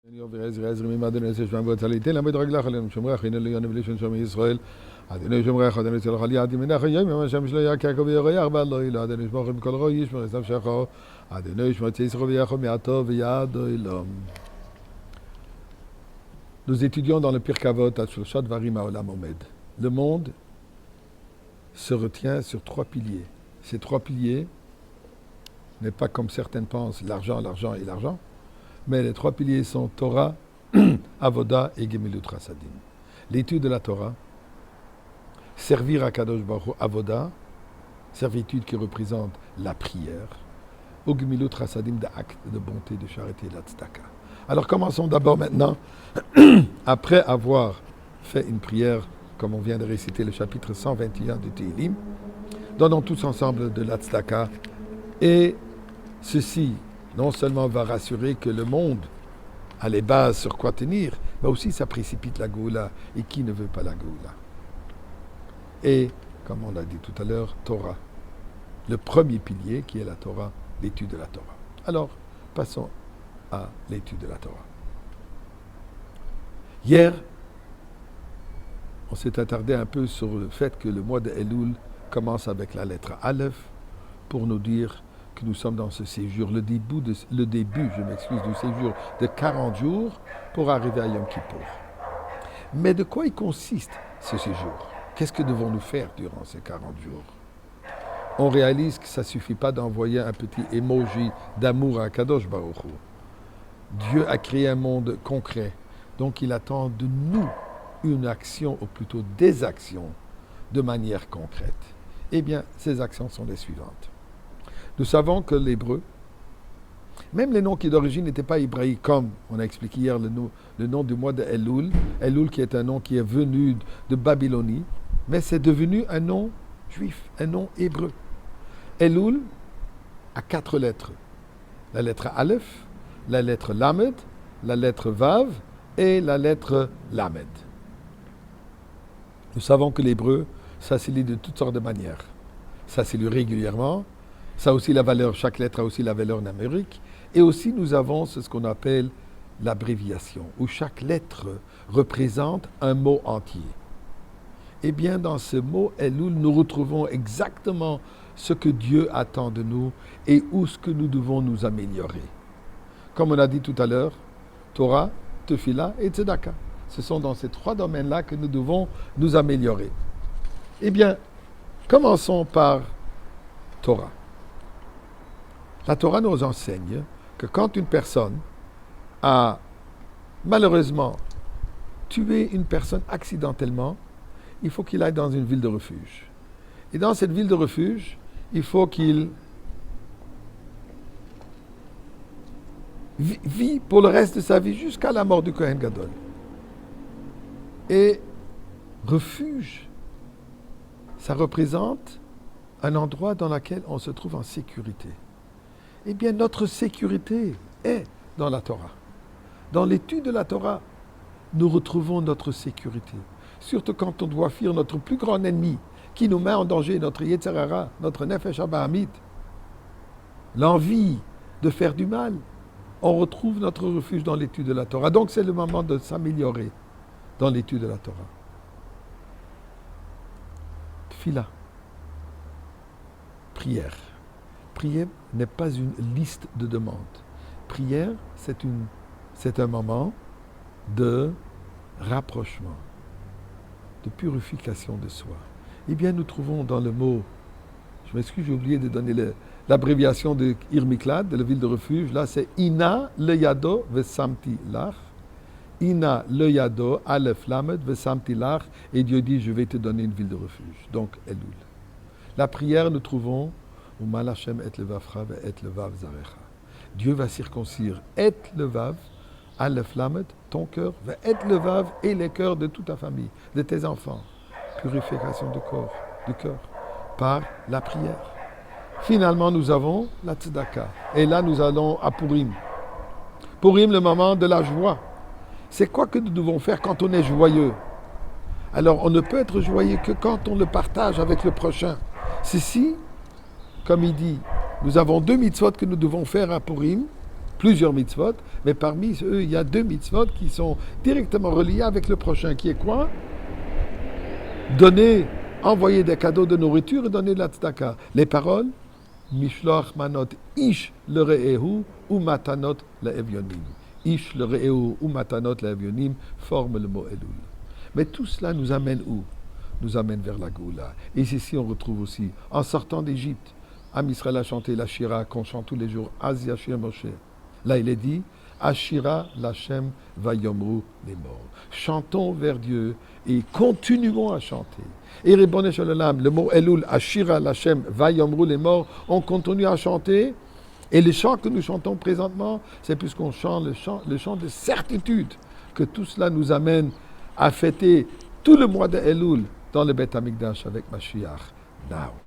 Nous étudions dans le Pirkei Avot Shloshah Dvarim Ha'olam Omed. Le monde se retient sur trois piliers. Ces trois piliers n'est pas comme certaines pensent l'argent, l'argent et l'argent, mais les trois piliers sont Torah, Avoda et Gemilut Chasadim. L'étude de la Torah, servir à Kadosh Baruch Hu, Avoda, servitude qui représente la prière, ou Gemilut Chasadim, d'actes de bonté, de charité, de la tzedaka. Alors commençons d'abord maintenant, après avoir fait une prière, comme on vient de réciter le chapitre 121 du Tehillim, donnons tous ensemble de la tzedaka, et ceci non seulement va rassurer que le monde a les bases sur quoi tenir, mais aussi ça précipite la Géoula, et qui ne veut pas la Géoula. Et, comme on l'a dit tout à l'heure, Torah, le premier pilier qui est la Torah, l'étude de la Torah. Alors, passons à l'étude de la Torah. Hier, on s'est attardé un peu sur le fait que le mois de Elul commence avec la lettre Aleph pour nous dire que nous sommes dans ce séjour, le début, du séjour de 40 jours pour arriver à Yom Kippour. Mais de quoi il consiste ce séjour? Qu'est-ce que devons-nous faire durant ces 40 jours? On réalise que ça ne suffit pas d'envoyer un petit emoji d'amour à Kadosh Baruch Hu. Dieu a créé un monde concret, donc il attend de nous une action, ou plutôt des actions, de manière concrète. Eh bien, ces actions sont les suivantes. Nous savons que l'hébreu, même les noms qui d'origine n'étaient pas hébraïques, comme on a expliqué hier le nom du mois de Elul, Elul qui est un nom qui est venu de Babylonie, mais c'est devenu un nom juif, un nom hébreu. Elul a 4 lettres. La lettre Aleph, la lettre Lamed, la lettre Vav et la lettre Lamed. Nous savons que l'hébreu, ça se lit de toutes sortes de manières. Ça se lit régulièrement. Ça a aussi la valeur, chaque lettre a aussi la valeur numérique. Et aussi nous avons ce qu'on appelle l'abréviation, où chaque lettre représente un mot entier. Eh bien, dans ce mot Elul, nous retrouvons exactement ce que Dieu attend de nous et où ce que nous devons nous améliorer. Comme on a dit tout à l'heure, Torah, Tefila et Tzedaka. Ce sont dans ces 3 domaines-là que nous devons nous améliorer. Eh bien, commençons par Torah. La Torah nous enseigne que quand une personne a malheureusement tué une personne accidentellement, il faut qu'il aille dans une ville de refuge. Et dans cette ville de refuge, il faut qu'il vit pour le reste de sa vie jusqu'à la mort du Kohen Gadol. Et refuge, ça représente un endroit dans lequel on se trouve en sécurité. Eh bien, notre sécurité est dans la Torah. Dans l'étude de la Torah, nous retrouvons notre sécurité. Surtout quand on doit fuir notre plus grand ennemi, qui nous met en danger, notre Yetzer Hara, notre Nefesh Abahamit, l'envie de faire du mal. On retrouve notre refuge dans l'étude de la Torah. Donc c'est le moment de s'améliorer dans l'étude de la Torah. Tfila. Prière. Prière n'est pas une liste de demandes. Prière, c'est un moment de rapprochement, de purification de soi. Eh bien, nous trouvons dans le mot, je m'excuse, j'ai oublié de donner l'abréviation de Irmiklad, de la ville de refuge. Là, c'est Ina le Yado vesamti lach. Ina le Yado, Aleph Lamed vesamti lach. Et Dieu dit, je vais te donner une ville de refuge. Donc, Elul. La prière, nous trouvons Umal Hashem et levavcha ve et levav zarecha. Dieu va circoncire et levav, Aleph Lamed, ton cœur, ve et levav et les cœurs de toute ta famille, de tes enfants. Purification du cœur, par la prière. Finalement, nous avons la tzedaka. Et là, nous allons à Purim. Purim, le moment de la joie. C'est quoi que nous devons faire quand on est joyeux? Alors, on ne peut être joyeux que quand on le partage avec le prochain. Ceci, comme il dit, nous avons 2 mitzvot que nous devons faire à Purim. plusieurs mitzvot, mais parmi eux, il y a 2 mitzvot qui sont directement reliés avec le prochain, qui est quoi? Donner, envoyer des cadeaux de nourriture et donner de la tzedaka. Les paroles, Mishloach manot ish le re'ehu ou matanot le evyonim. Ish le re'ehu ou matanot le evyonim forment le mot Elul. Mais tout cela nous amène où? Nous amène vers la Goula. Et ici, on retrouve aussi, en sortant d'Égypte, Am Israël a chanté la Shira qu'on chante tous les jours, Az Yashir Moshe. Là, il est dit, Ashira Lachem Vayomru les morts. Chantons vers Dieu et continuons à chanter. Et Ribono Shel Olam, le mot Elul, Ashira Lachem Vayomru les morts, on continue à chanter. Et le chant que nous chantons présentement, c'est puisqu'on chante le chant de certitude que tout cela nous amène à fêter tout le mois de Elul dans le Beth Amikdash avec Mashiach. Now.